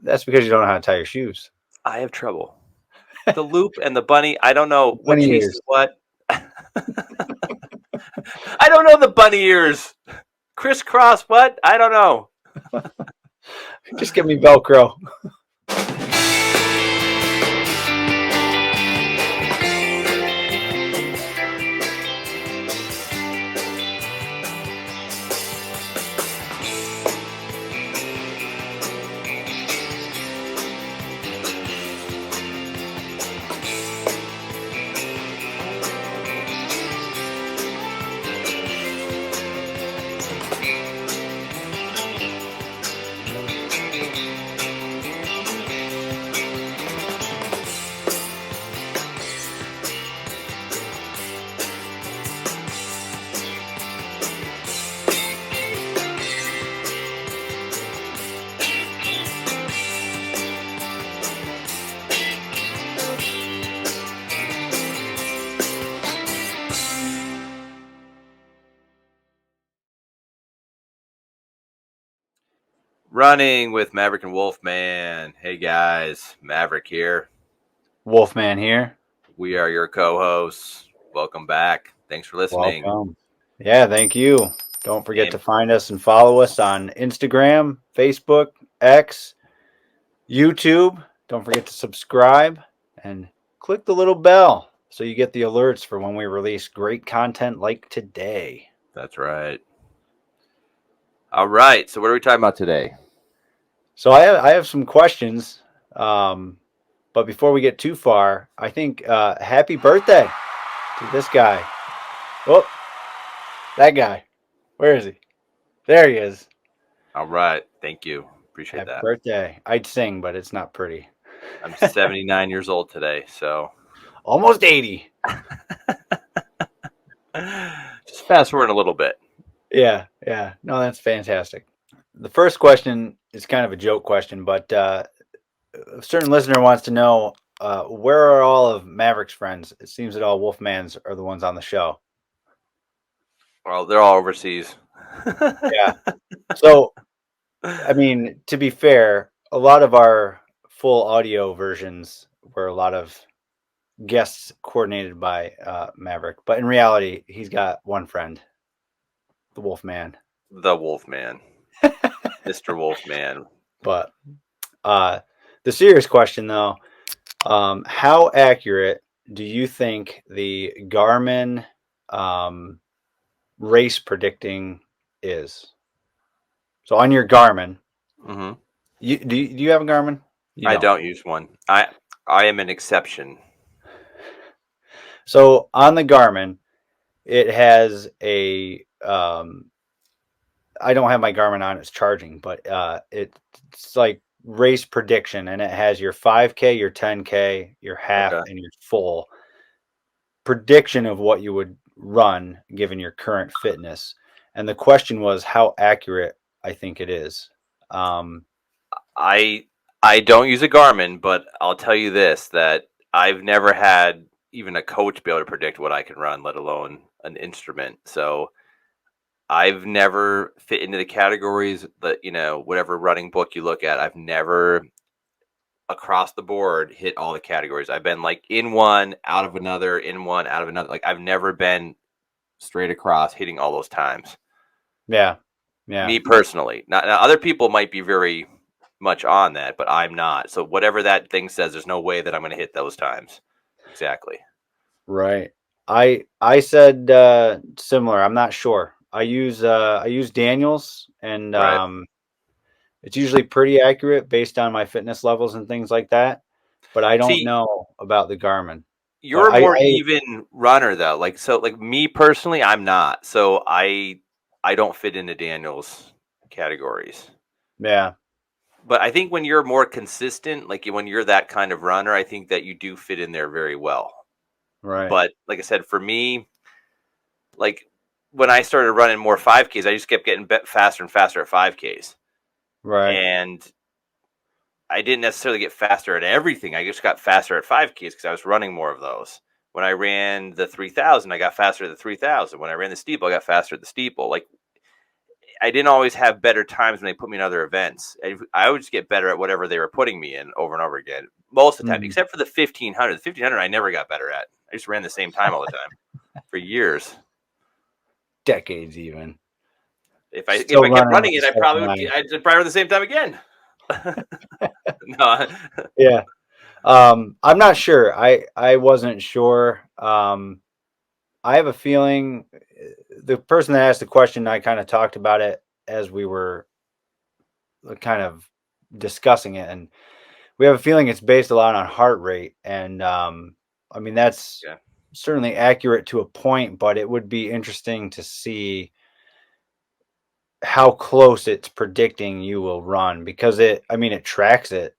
That's because you don't know how to tie your shoes. I have trouble. The loop and the bunny, I don't know what Bunny chases ears. what. I don't know the bunny ears. Crisscross what? I don't know. Just give me Velcro. Running with Maverick and Wolfman. Hey guys, Maverick here. Wolfman here. We are your co-hosts. Welcome back. Thanks for listening. Welcome. Yeah, thank you. Don't forget And to find us and follow us on Instagram, Facebook, X, YouTube. Don't forget to subscribe and click the little bell so you get the alerts for when we release great content like today. that's right. All right. So what are we talking about today? So I have some questions, but before we get too far, I think happy birthday to this guy. Oh, that guy. Where is he? There he is. All right. Thank you. Appreciate Happy that. birthday. I'd sing, but it's not pretty. I'm 79 years old today, so Almost 80. just fast forward a little bit. Yeah. No, that's fantastic. The first question is kind of a joke question, but a certain listener wants to know where are all of Maverick's friends? It seems that all Wolfmans are the ones on the show. Well, they're all overseas. Yeah. So, I mean, to be fair, a lot of our full audio versions were a lot of guests coordinated by Maverick, but in reality, he's got one friend, the Wolfman. The Wolfman. Mr. Wolfman. But the serious question, though, how accurate do you think the Garmin race predicting is? So on your Garmin, Mm-hmm. do you have a Garmin? You I don't use one. I am an exception. So on the Garmin, it has a. I don't have my Garmin on; it's charging, but it's like race prediction, and it has your 5K, your 10K, your half, Okay. and your full prediction of what you would run given your current fitness. And the question was how accurate I think it is. I don't use a Garmin, but I'll tell you this, that I've never had even a coach be able to predict what I can run, let alone an instrument. So I've never fit into the categories that, whatever running book you look at, I've never across the board hit all the categories. I've been like in one, out of another, in one, out of another. Like I've never been straight across hitting all those times. Yeah. Me personally. Now other people might be very much on that, but I'm not. So whatever that thing says, there's no way that I'm going to hit those times. Exactly. Right. I said similar. I'm not sure. I use Daniels, and Right. it's usually pretty accurate based on my fitness levels and things like that. But I don't See, know about the Garmin. But you're a more even runner though. Like me personally, I'm not. So I don't fit into Daniel's categories. yeah. But I think when you're more consistent, like when you're that kind of runner, I think that you do fit in there very well. Right. But like I said, for me, like when I started running more 5Ks, I just kept getting faster and faster at 5Ks. Right. And I didn't necessarily get faster at everything. I just got faster at 5Ks because I was running more of those. When I ran the 3000, I got faster at the 3000. When I ran the steeple, I got faster at the steeple. Like I didn't always have better times when they put me in other events. I would just get better at whatever they were putting me in over and over again most of the time, Mhm. except for the 1500. The 1500 I never got better at. I just ran the same time all the time for years. Decades even. If Still I kept running running with a it, set of 9. I'd probably run the same time again. No, Yeah. I'm not sure. I wasn't sure. I have a feeling the person that asked the question, I kind of talked about it as we were kind of discussing it, and we have a feeling it's based a lot on heart rate, and I mean that's yeah. certainly accurate to a point, but it would be interesting to see how close it's predicting you will run because I mean, it tracks it.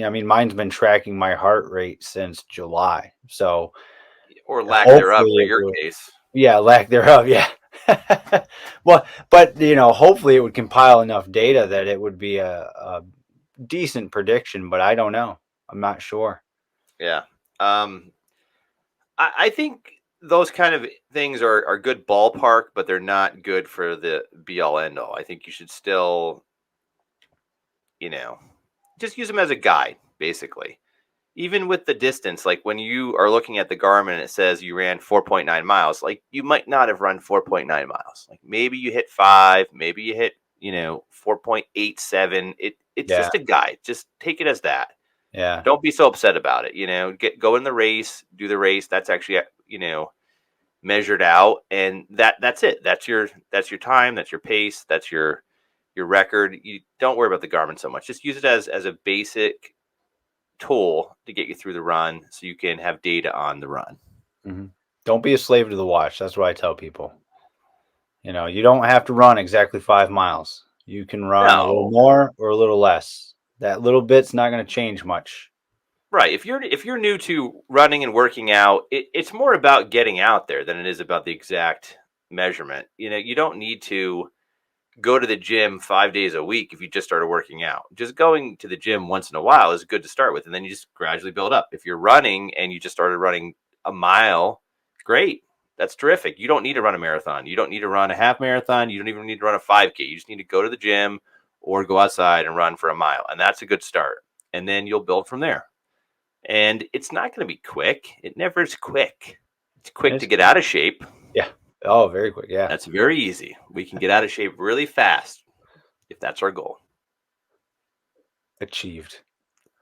I mean, mine's been tracking my heart rate since July, so Or lack thereof hopefully for it your would. case. Yeah, lack thereof. Yeah. Well, but hopefully it would compile enough data that it would be a decent prediction. But I don't know. I'm not sure. Yeah. Um, I think those kind of things are good ballpark, but they're not good for the be all end all. I think you should still, you know, just use them as a guide, basically. Even with the distance, like when you are looking at the Garmin and it says you ran 4.9 miles, like you might not have run 4.9 miles. Like maybe you hit 5, maybe you hit, 4.87. It's Yeah. just a guide. Just take it as that. Yeah. Don't be so upset about it. Go in the race, do the race. That's actually measured out, and that's it. That's your time. That's your pace. That's your record. You don't worry about the Garmin so much. Just use it as a basic tool to get you through the run, so you can have data on the run. Hmm. Don't be a slave to the watch. That's what I tell people. You don't have to run exactly 5 miles. You can run a little No, more or a little less. That little bit's not going to change much. right. If you're new to running and working out, it's more about getting out there than it is about the exact measurement. You don't need to go to the gym 5 days a week if you just started working out. Just going to the gym once in a while is good to start with, and then you just gradually build up. If you're running and you just started running a mile, great. That's terrific. You don't need to run a marathon. You don't need to run a half marathon. You don't even need to run a 5K. You just need to go to the gym or go outside and run for a mile. And that's a good start. And then you'll build from there. And it's not going to be quick. It never is quick. It's quick to It's get out of shape. Yeah. Oh, very quick. Yeah. That's very easy. We can get out of shape really fast if that's our goal. Achieved.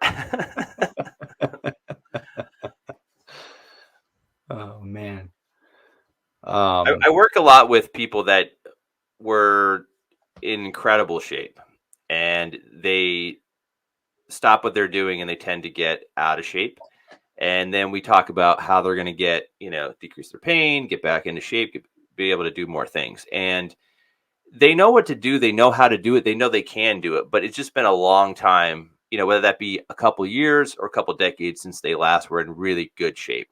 I, Oh man. I work a lot with people that were in incredible shape, and they stop what they're doing and they tend to get out of shape. And then we talk about how they're going to decrease their pain, get back into shape, be able to do more things. And they know what to do. They know how to do it. They know they can do it, but it's just been a long time, whether that be a couple years or a couple decades since they last were in really good shape.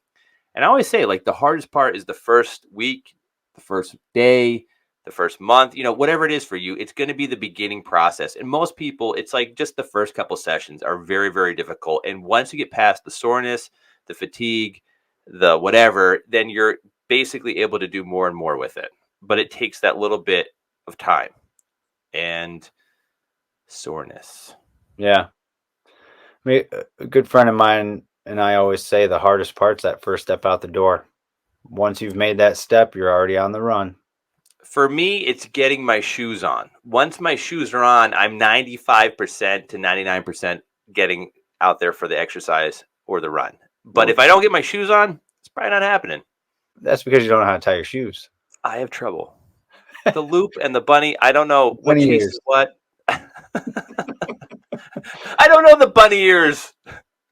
And I always say, like, the hardest part is the first week, the first day, the first month, whatever it is for you, it's going to be the beginning process. And most people, it's like just the first couple sessions are very, very difficult. And once you get past the soreness, the fatigue, the whatever, then you're basically able to do more and more with it. But it takes that little bit of time and soreness. yeah. A good friend of mine and I always say the hardest part's that first step out the door. Once you've made that step, you're already on the run. For me, it's getting my shoes on. Once my shoes are on, I'm 95% to 99% getting out there for the exercise or the run. But Well, if I don't get my shoes on, it's probably not happening. that's because you don't know how to tie your shoes. I have trouble. The loop and the bunny, I don't know what 20 chases years. what. I don't know the bunny ears.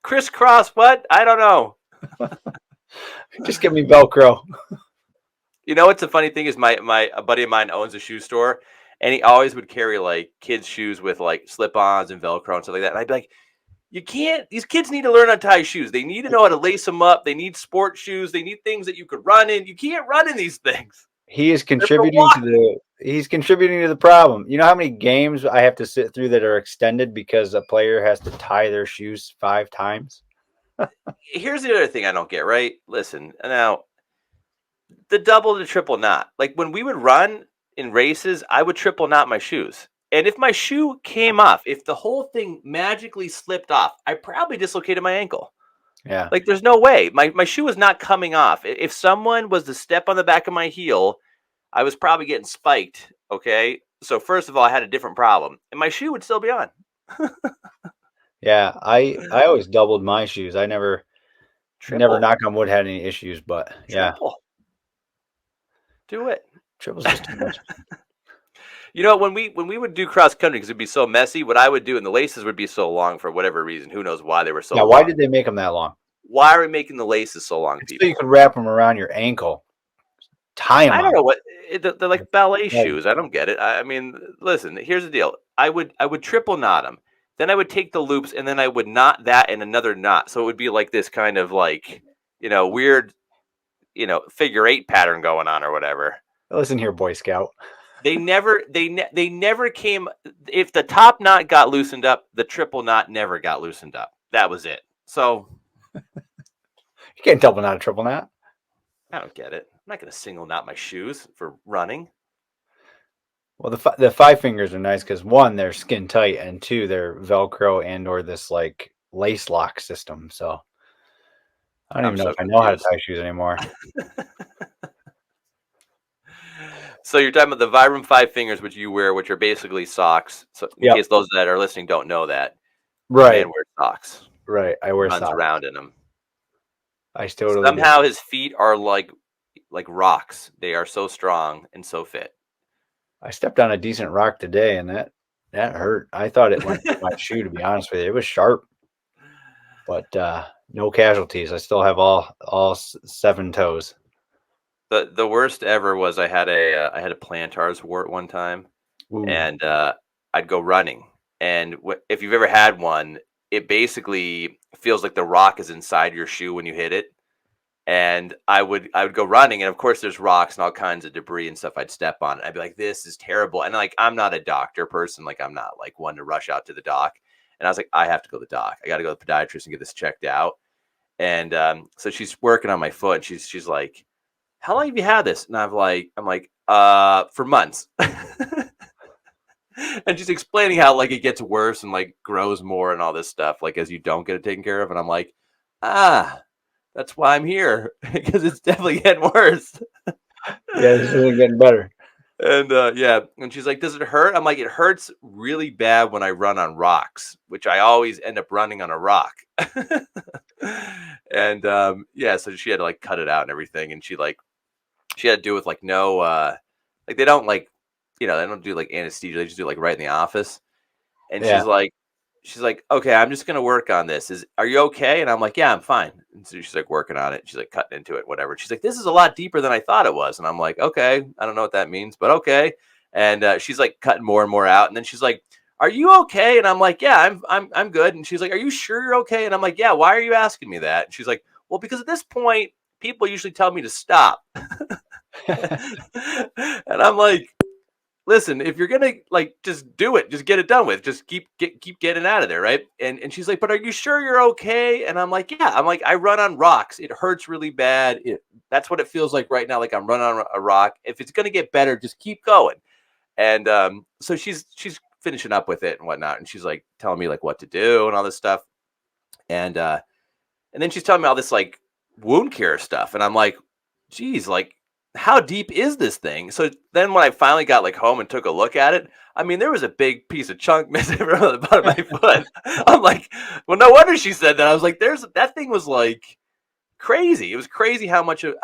Crisscross what? I don't know. Just give me Velcro. What's the funny thing is my a buddy of mine owns a shoe store, and he always would carry like kids' shoes with like slip-ons and Velcro and stuff like that. And I'd be like, you can't. These kids need to learn how to tie shoes. They need to know how to lace them up. They need sport shoes. They need things that you could run in. You can't run in these things. He is They're for contributing to walking. the he's contributing to the problem. You know how many games I have to sit through that are extended because a player has to tie their shoes 5 times? Here's the other thing I don't get. Right? Listen, now the double to triple knot. Like when we would run, in races, I would triple knot my shoes. And if my shoe came off, if the whole thing magically slipped off, I probably dislocated my ankle. Yeah. Like, there's no way. My shoe is not coming off. If someone was to step on the back of my heel, I was probably getting spiked. Okay. So, first of all, I had a different problem, and my shoe would still be on. Yeah. I always doubled my shoes. I never Triple, knock on wood had any issues, but yeah, triple, do it. triple's just too much. You know, when we would do cross country, because it'd be so messy, what I would do, and the laces would be so long for whatever reason. Who knows why they were so Yeah. Why long? did they make them that long? Why are we making the laces so long, It's so you people? could wrap them around your ankle, tie them I don't on. know what they're like ballet Like, shoes. I don't get it. I mean, listen. Here's the deal. I would triple knot them. Then I would take the loops, and then I would knot that in another knot. So it would be like this kind of like weird figure eight pattern going on or whatever. listen here, Boy Scout. They never came. If the top knot got loosened up, the triple knot never got loosened up. That was it. So You can't double knot a triple knot. I don't get it. I'm not going to single knot my shoes for running. Well, the five fingers are nice because one, they're skin tight, and two, they're Velcro and or this like lace lock system. So I don't I'm even know so if I know how to confused. tie shoes anymore. So you're talking about the Vibram Five Fingers, which you wear, which are basically socks. So in Yep. case those that are listening don't know that, the Right. man wears socks, Right. I wear runs socks. around in them. I totally do. Somehow his feet are like rocks. They are so strong and so fit. I stepped on a decent rock today, and that hurt. I thought it went through my shoe. To be honest with you, it was sharp, but no casualties. I still have all seven toes. The worst ever was I had a plantar's wart one time, Ooh. and I'd go running, and if you've ever had one, it basically feels like the rock is inside your shoe when you hit it. And I would go running, and of course there's rocks and all kinds of debris and stuff I'd step on. I'd be like, this is terrible. And like, I'm not a doctor person, like I'm not like one to rush out to the doc. And I was like, I have to go to the doc. I got to go to the podiatrist and get this checked out. And so she's working on my foot, and she's like, how long have you had this? And I'm like for months. And she's explaining how like it gets worse and like grows more and all this stuff, like as you don't get it taken care of. And I'm like, that's why I'm here, because it's definitely getting worse. Yeah, this isn't getting better. And yeah, and she's like, "Does it hurt?" I'm like, "It hurts really bad when I run on rocks, which I always end up running on a rock." And yeah, so she had to like cut it out and everything, and she had to do with like no like they don't like they don't do like anesthesia, they just do like right in the office. And Yeah. she's like, okay, I'm just gonna work on this. Are you okay? And I'm like, yeah, I'm fine. And so she's like working on it. She's like cutting into it, whatever. She's like, this is a lot deeper than I thought it was. And I'm like, okay, I don't know what that means, but okay. And she's like cutting more and more out. And then she's like, are you okay? And I'm like, yeah, I'm good. And she's like, are you sure you're okay? And I'm like, yeah. Why are you asking me that? And she's like, well, because at this point, people usually tell me to stop. And I'm like, listen, if you're gonna like just do it, just get it done with. Just keep getting out of there, right? And she's like, but are you sure you're okay? And I'm like, yeah. I'm like, I run on rocks. It hurts really bad. That's what it feels like right now. Like I'm running on a rock. If it's gonna get better, just keep going. And so she's finishing up with it and whatnot, and she's like telling me like what to do and all this stuff. And then she's telling me all this like wound care stuff, and I'm like, geez, like how deep is this thing? So then when I finally got like home and took a look at it, I mean, there was a big piece of chunk missing from the bottom of my foot. I'm like, well, no wonder she said that. I was like, that thing was like crazy. It was crazy how much of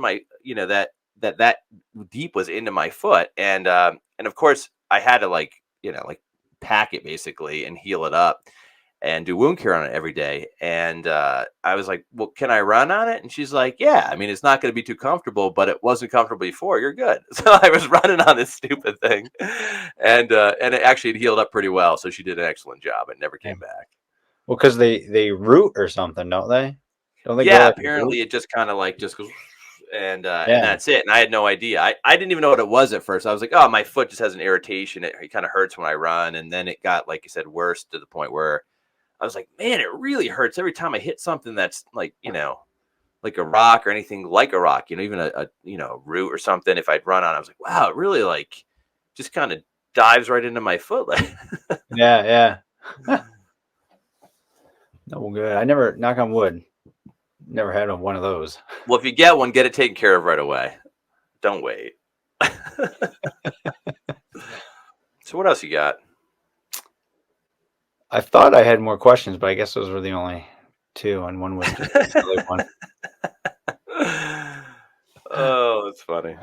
my, that deep was into my foot. And of course I had to like, like pack it basically and heal it up and do wound care on it every day. And I was like, well, can I run on it? And she's like, yeah, I mean, it's not going to be too comfortable, but it wasn't comfortable before. You're good. So I was running on this stupid thing. And it actually healed up pretty well. So she did an excellent job. It never Yeah. came back. Well, because they root or something, don't they? Don't they grow Yeah, like a root? apparently it just kind of like just goes and Yeah. that's it. And I had no idea. I didn't even know what it was at first. I was like, oh, my foot just has an irritation. It kind of hurts when I run. And then it got, like you said, worse to the point where I was like, man, it really hurts every time I hit something that's like, like a rock or anything like a rock, even a root or something. If I'd run on, I was like, wow, it really like just kind of dives right into my foot. Like, Yeah, yeah. No good. I never, knock on wood, never had one of those. well, if you get one, get it taken care of right away. Don't wait. So what else you got? I thought I had more questions, but I guess those were the only two, and one was just a silly one. Oh, that's funny.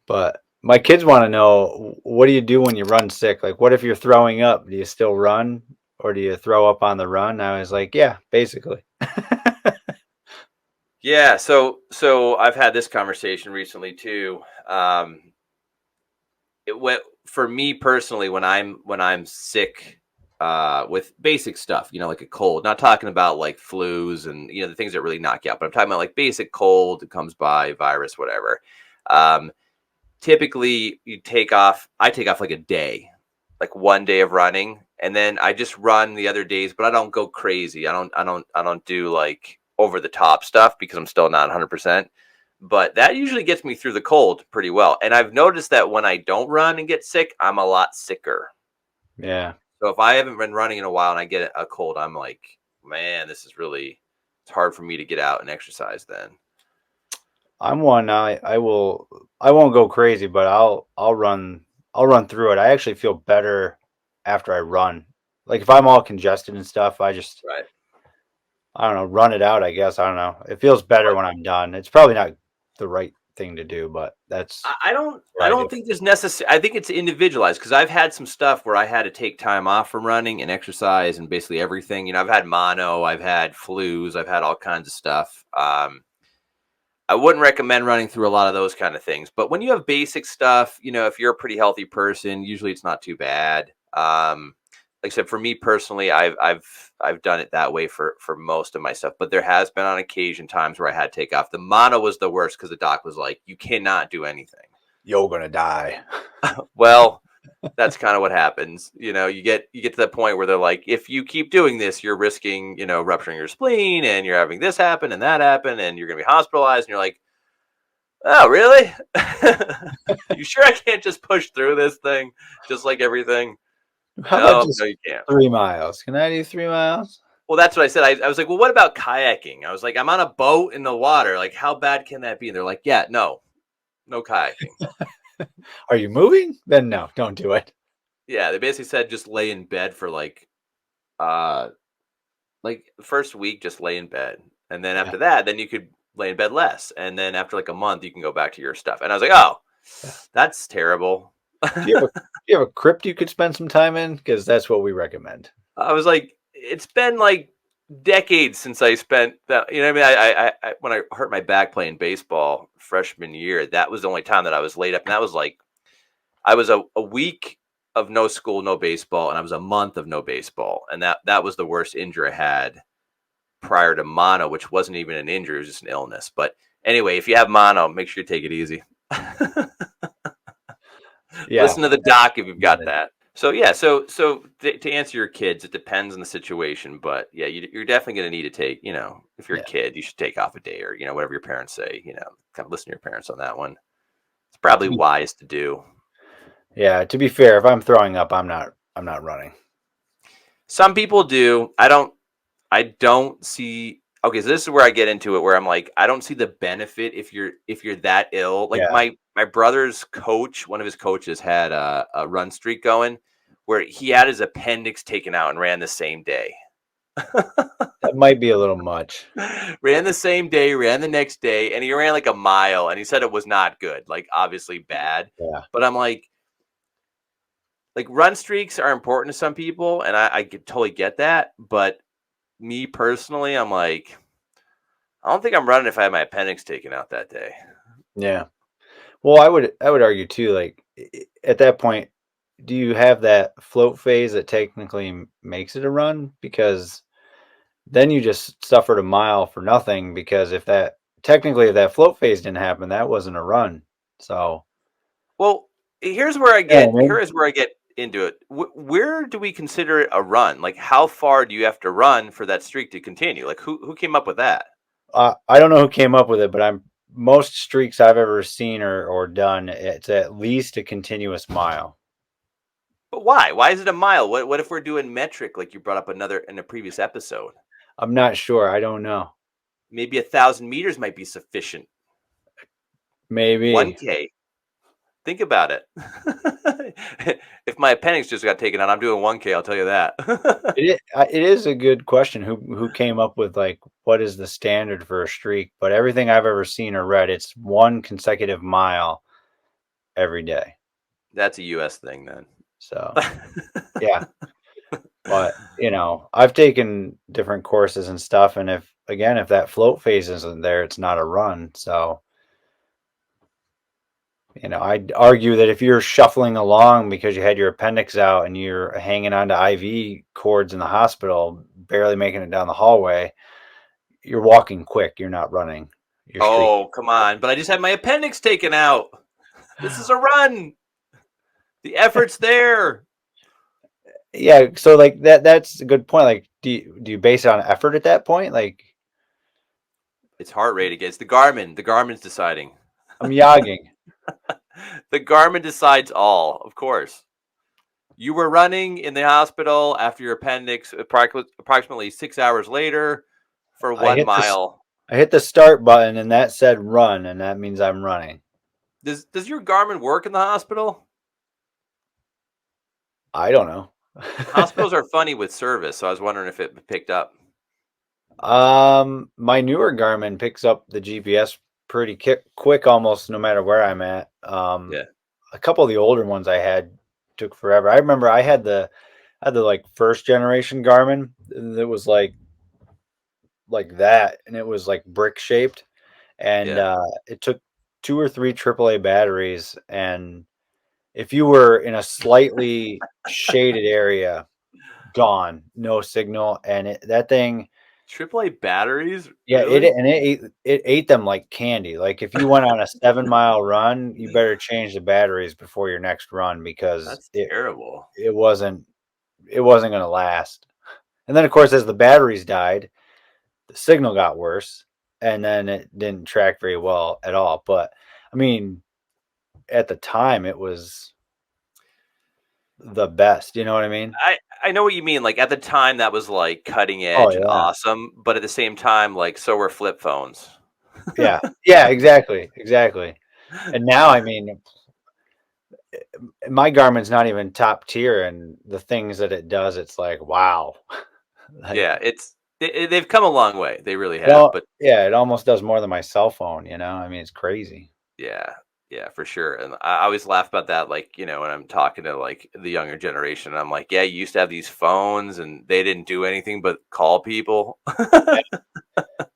But my kids want to know, what do you do when you run sick? Like, what if you're throwing up? Do you still run, or do you throw up on the run? I was like, yeah, basically. Yeah, so I've had this conversation recently too. It went for me personally when I'm sick with basic stuff, like a cold. Not talking about like flus and the things that really knock you out, but I'm talking about like basic cold that comes by, virus, whatever. Um, Typically, I take off like a day, like one day of running, and then I just run the other days, but I don't go crazy. I don't do like over the top stuff because I'm still not 100%. But that usually gets me through the cold pretty well. And I've noticed that when I don't run and get sick, I'm a lot sicker. Yeah. So if I haven't been running in a while and I get a cold, I'm like, man, it's hard for me to get out and exercise then. I'm one. I won't go crazy, but I'll run through it. I actually feel better after I run. Like if I'm all congested and stuff, Right. I don't know, run it out, I guess. I don't know. It feels better when I'm done. It's probably not the right thing to do, but that's I don't what I I do. don't think there's necessary. I think it's individualized because I've had some stuff where I had to take time off from running and exercise and basically everything. I've had mono, I've had flus, I've had all kinds of stuff. I wouldn't recommend running through a lot of those kind of things. But when you have basic stuff, if you're a pretty healthy person, usually it's not too bad. Like I said, for me personally, I've done it that way for most of my stuff. But there has been on occasion times where I had to take off. The mono was the worst because the doc was like, "You cannot do anything." You're gonna die. Well, that's kind of what happens. You get to that point where they're like, if you keep doing this, you're risking, rupturing your spleen and you're having this happen and that happen and you're going to be hospitalized. And you're like, oh, really? You sure I can't just push through this thing just like everything? How about No, no, just you can't. 3 miles? Can I do 3 miles? Well, that's what I said. I was like, well, what about kayaking? I was like, I'm on a boat in the water. Like, how bad can that be? And they're like, yeah, no, no kayaking. Are you moving? Then no, don't do it. Yeah, they basically said just lay in bed for uh, like the first week, just lay in bed. And then Yeah, after that, then you could lay in bed less. And then after like a month, you can go back to your stuff. And I was like, oh, yeah. that's terrible. Do you have a crypt you could spend some time in? Because that's what we recommend. I was like, it's been like decades since I spent that. You know what I mean? I when I hurt my back playing baseball freshman year, that was the only time that I was laid up. And that was like, I was a week of no school, no baseball, and I was a month of no baseball. And that was the worst injury I had prior to mono, which wasn't even an injury, it was just an illness. But anyway, if you have mono, make sure you take it easy. Yeah. Listen to the doc if you've got that. So yeah, to answer your kids, it depends on the situation, but yeah, you're definitely going to need to take, if you're a Yeah. kid, you should take off a day or whatever your parents say, kind of listen to your parents on that one. It's probably To be, wise to do. yeah. To be fair, if I'm throwing up, I'm not. I'm not running. Some people do. I don't see. Okay, so this is where I get into it, where I'm like, I don't see the benefit if you're that ill. Like Yeah. my brother's coach, one of his coaches had a run streak going, where he had his appendix taken out and ran the same day. That might be a little much. Ran the same day, ran the next day, and he ran like a mile, and he said it was not good, like obviously bad. Yeah. But I'm like run streaks are important to some people, and totally get that. But me personally, I'm like, I don't think I'm running if I have my appendix taken out that day. Yeah. Well, I would argue too. Like at that point, do you have that float phase that technically makes it a run? Because then you just suffered a mile for nothing. Because if that float phase didn't happen, that wasn't a run. So Well, here's where I yeah, get here is where I get into it. Where do we consider it a run? Like, how far do you have to run for that streak to continue? Like, who came up with that? I don't know who came up with it, but most streaks I've ever seen or done, it's at least a continuous mile. But why? Why is it a mile? What if we're doing metric like you brought up another in a previous episode? I'm not sure. I don't know. Maybe 1,000 meters might be sufficient. Maybe 1K. Think about it. If my appendix just got taken out, I'm doing 1K. I'll tell you that. it is a good question. Who came up with like what is the standard for a streak? But everything I've ever seen or read, it's one consecutive mile every day. That's a U.S. thing, then. So yeah, but I've taken different courses and stuff, and if that float phase isn't there, it's not a run. So I'd argue that if you're shuffling along because you had your appendix out and you're hanging onto IV cords in the hospital, barely making it down the hallway, you're walking quick. You're not running. You're streaking. Oh, come on. But I just had my appendix taken out. This is a run. The effort's there. Yeah. So like that's a good point. Like, do you base it on effort at that point? Like, It's heart rate again. It's the Garmin. The Garmin's deciding. I'm yogging. The Garmin decides all, of course. You were running in the hospital after your appendix approximately 6 hours later for I one hit this. mile. I hit the start button and that said run, and that means I'm running. Does your Garmin work in the hospital? I don't know. Hospitals are funny with service, so I was wondering if it picked up. My newer Garmin picks up the GPS pretty quick, almost no matter where I'm at. Yeah, A couple of the older ones I had took forever. I remember I had the like first generation Garmin that was like that, and it was like brick shaped, and yeah. it took two or three AAA batteries, and if you were in a slightly shaded area, gone, no signal, and that thing. AAA batteries, Yeah, really? it ate them like candy. Like if you went on a 7 mile run, you better change the batteries before your next run because That's it terrible. it wasn't it wasn't gonna last. And then of course as the batteries died, the signal got worse, and then it didn't track very well at all. But I mean, at the time it was the best, you know what I mean? I know what you mean. Like at the time, that was like cutting Oh edge and yeah. awesome, but at the same time, like so were flip phones. Yeah. Yeah, exactly. Exactly. And now I mean my Garmin's not even top tier, and the things that it does, it's like wow. Like Yeah, they've come a long way. They really have. But yeah, it almost does more than my cell phone. I mean, it's crazy. yeah, yeah, for sure. And I always laugh about that. Like when I'm talking to like the younger generation, I'm like, yeah, you used to have these phones, and they didn't do anything but call people.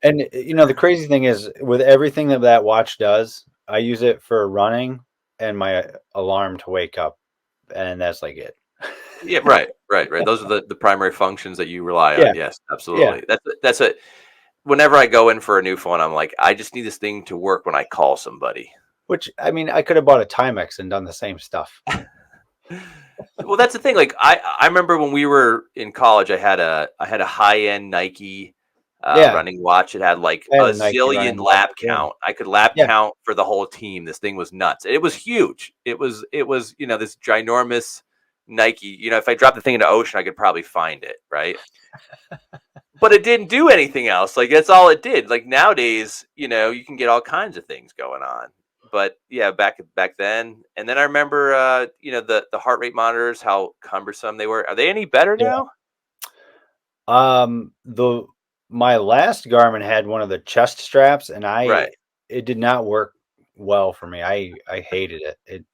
And the crazy thing is, with everything that watch does, I use it for running and my alarm to wake up, and that's like it. Yeah, right, right, right. Those are the primary functions that you rely on. Yeah, Yes, yeah. absolutely. That's a. Whenever I go in for a new phone, I'm like, I just need this thing to work when I call somebody. Which I mean, I could have bought a Timex and done the same stuff. Well, that's the thing. Like I remember when we were in college, I had a high end Nike Yeah, running watch. It had like I had a a Nike running zillion watch lap as well. count. I could lap Yeah, count for the whole team. This thing was nuts. It was huge. It was this ginormous Nike. If I dropped the thing in the ocean, I could probably find it. Right. But it didn't do anything else. Like that's all it did. Like nowadays, you can get all kinds of things going on. But yeah, back then, and then I remember, the heart rate monitors, how cumbersome they were. Are they any better yeah. now? The my last Garmin had one of the chest straps, and Right. it did not work well for me. I hated it. It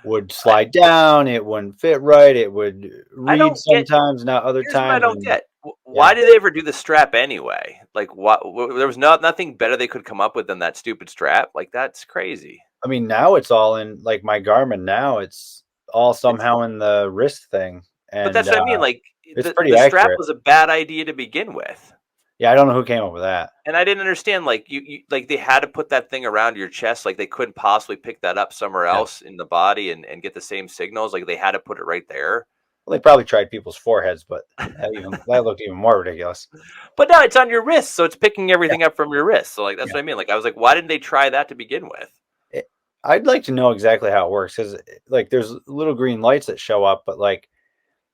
would I slide down. It wouldn't fit right. It would I read don't get. sometimes, not other Here's what I times. don't And get. yeah, Why did they ever do the strap anyway? Like, what? There was nothing better they could come up with than that stupid strap. Like, that's crazy. I mean now it's all in like my Garmin. Now it's all It's somehow in the wrist thing, But and that's what I mean. Like, it's the pretty strap accurate. was a bad idea to begin with. Yeah, I don't know who came up with that. And I didn't understand, like, like, they had to put that thing around your chest, like, they couldn't possibly pick that up somewhere Yeah. else in the body and get the same signals, like, they had to put it right there. Well, they probably tried people's foreheads, but that looked even more ridiculous. But no, it's on your wrist, so it's picking Yeah, everything up from your wrist. So like that's yeah. what I mean. Like I was like, why didn't they try that to begin with? I'd like to know exactly how it works because, like, there's little green lights that show up, but like,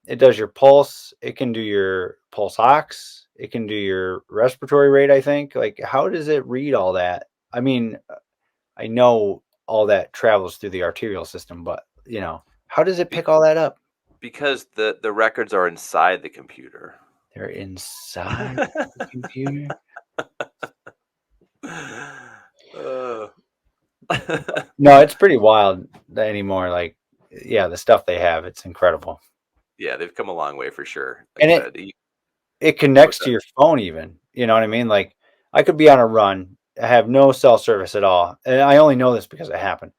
it does your pulse. It can do your pulse ox. It can do your respiratory rate. I think. Like, how does it read all that? I mean, I know all that travels through the arterial system, but how does it Be- pick all that up? because the records are inside the computer. They're inside the computer. Uh, No, it's pretty wild anymore. Like, yeah, the stuff they have, it's incredible. yeah, they've come a long way for sure. Like And I it said, it what's connects to that? your phone even. You know what I mean? Like, I could be on a run, I have no cell service at all. And I only know this because it happened.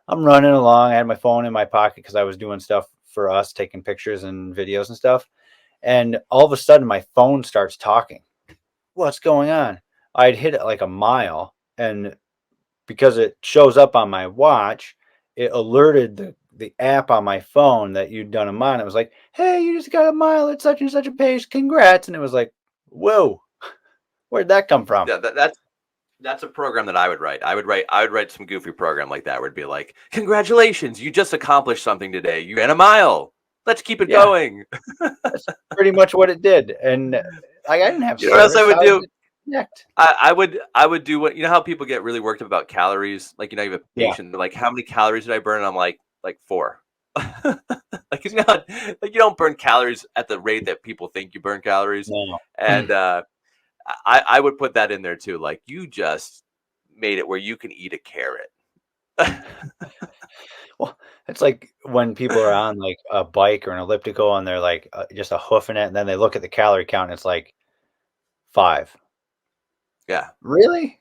I'm running along, I had my phone in my pocket because I was doing stuff for us, taking pictures and videos and stuff. And all of a sudden my phone starts talking. What's going on? I'd hit it like a mile, and because it shows up on my watch, it alerted the app on my phone that you'd done a mile. It was like, "Hey, you just got a mile at such and such a pace. Congrats!" And it was like, "Whoa, where'd that come from?" Yeah, that's a program that I would write. I would write some goofy program like that where it'd be like, "Congratulations, you just accomplished something today. You ran a mile. Let's keep it Yeah, going." that's pretty much what it did. And I didn't have You know what else I service. would How did do? it connect? I would do what, how people get really worked up about calories. Like you have a Yeah, patient, they're like, "How many calories did I burn?" And I'm like 4. Like it's not like you don't burn calories at the rate that people think you burn calories. no. And I would put that in there too. Like you just made it where you can eat a carrot. Well, it's like when people are on like a bike or an elliptical and they're like just a hoof in it, and then they look at the calorie count and it's like 5. Yeah. Really?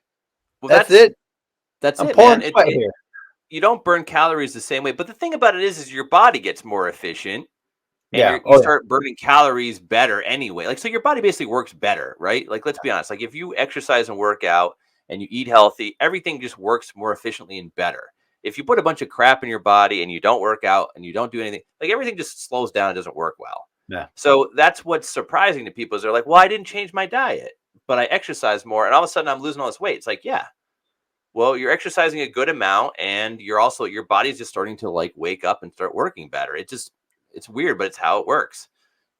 Well, That's that's it? that's I'm it, pouring man. sweat here. You don't burn calories the same way. But the thing about it is your body gets more efficient and Yeah. you Oh, yeah. start burning calories better anyway. Like so your body basically works better, right? Like let's be honest. Like if you exercise and work out and you eat healthy, everything just works more efficiently and better. If you put a bunch of crap in your body and you don't work out and you don't do anything, like everything just slows down and doesn't work well. Yeah. So that's what's surprising to people is they're like, "Well, I didn't change my diet, but I exercise more and all of a sudden I'm losing all this weight." It's like, "Yeah, well, you're exercising a good amount and your body's just starting to like wake up and start working better." It's weird, but it's how it works.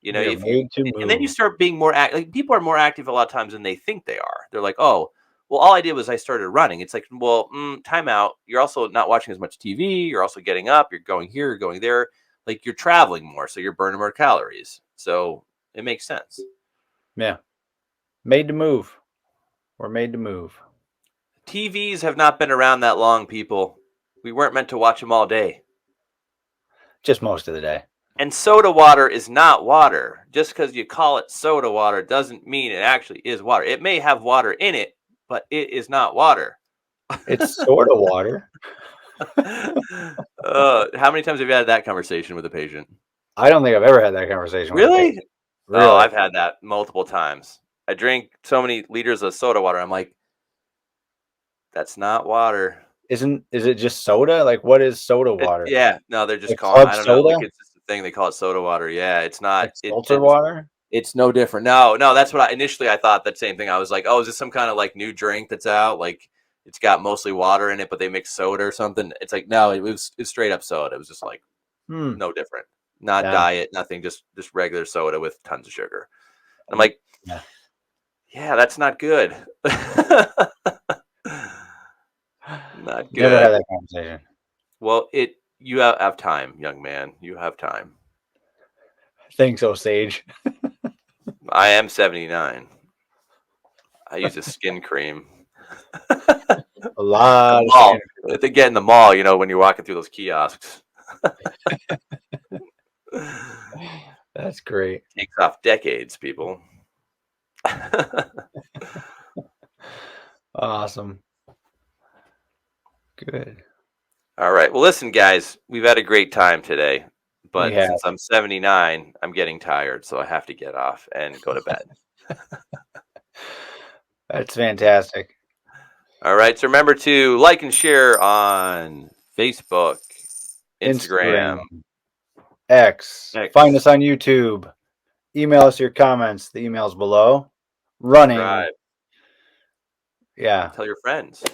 We are If you made to and then you move. start being more like people are more active a lot of times than they think they are. They're like, "Oh, well, all I did was I started running." It's like, well, time out. You're also not watching as much TV. You're also getting up. You're going here. You're going there. Like you're traveling more, so you're burning more calories. So it makes sense. Yeah. Made to move. We're made to move. TVs have not been around that long, people. We weren't meant to watch them all day. Just most of the day. And soda water is not water. Just because you call it soda water doesn't mean it actually is water. It may have water in it, but it is not water. It's sort of water. How many times have you had that conversation with a patient? I don't think I've ever had that conversation with a Really? patient. Oh, Really? I've had that multiple times. I drink so many liters of soda water. I'm like, that's not water. Is it just soda? Like, what is soda water? Yeah, no, they're just Like calling. club I don't know. Like soda? it's just a thing. They call it soda water. Yeah, it's not. Like seltzer water? It's no different. No, no, that's what I thought that same thing. I was like, oh, is this some kind of like new drink that's out? Like it's got mostly water in it, but they mix soda or something. It's like no, it's straight up soda. It was just like Hmm. no different. Not Yeah. diet, nothing, just regular soda with tons of sugar. I'm like, Yeah. yeah, that's not good. Not Never had good. that conversation. Well, you have time, young man. You have time. Thanks, Osage. I am 79. I use a skin cream. A The lot of mall. skin. They get in the mall, when you're walking through those kiosks. That's great. Takes off decades, people. Awesome. Good. All right. Well, listen, guys, we've had a great time today. We But have. since I'm 79, I'm getting tired, so I have to get off and go to bed. That's fantastic. All right. So remember to like and share on Facebook, Instagram, Instagram, X. Find us X. on YouTube. Email us your comments. The email's below. Running. Subscribe. Yeah. Tell your friends to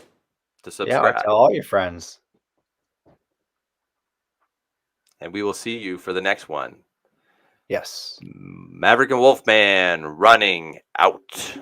Yeah. Or subscribe. tell all your friends. And we will see you for the next one. Yes. Maverick and Wolfman running out.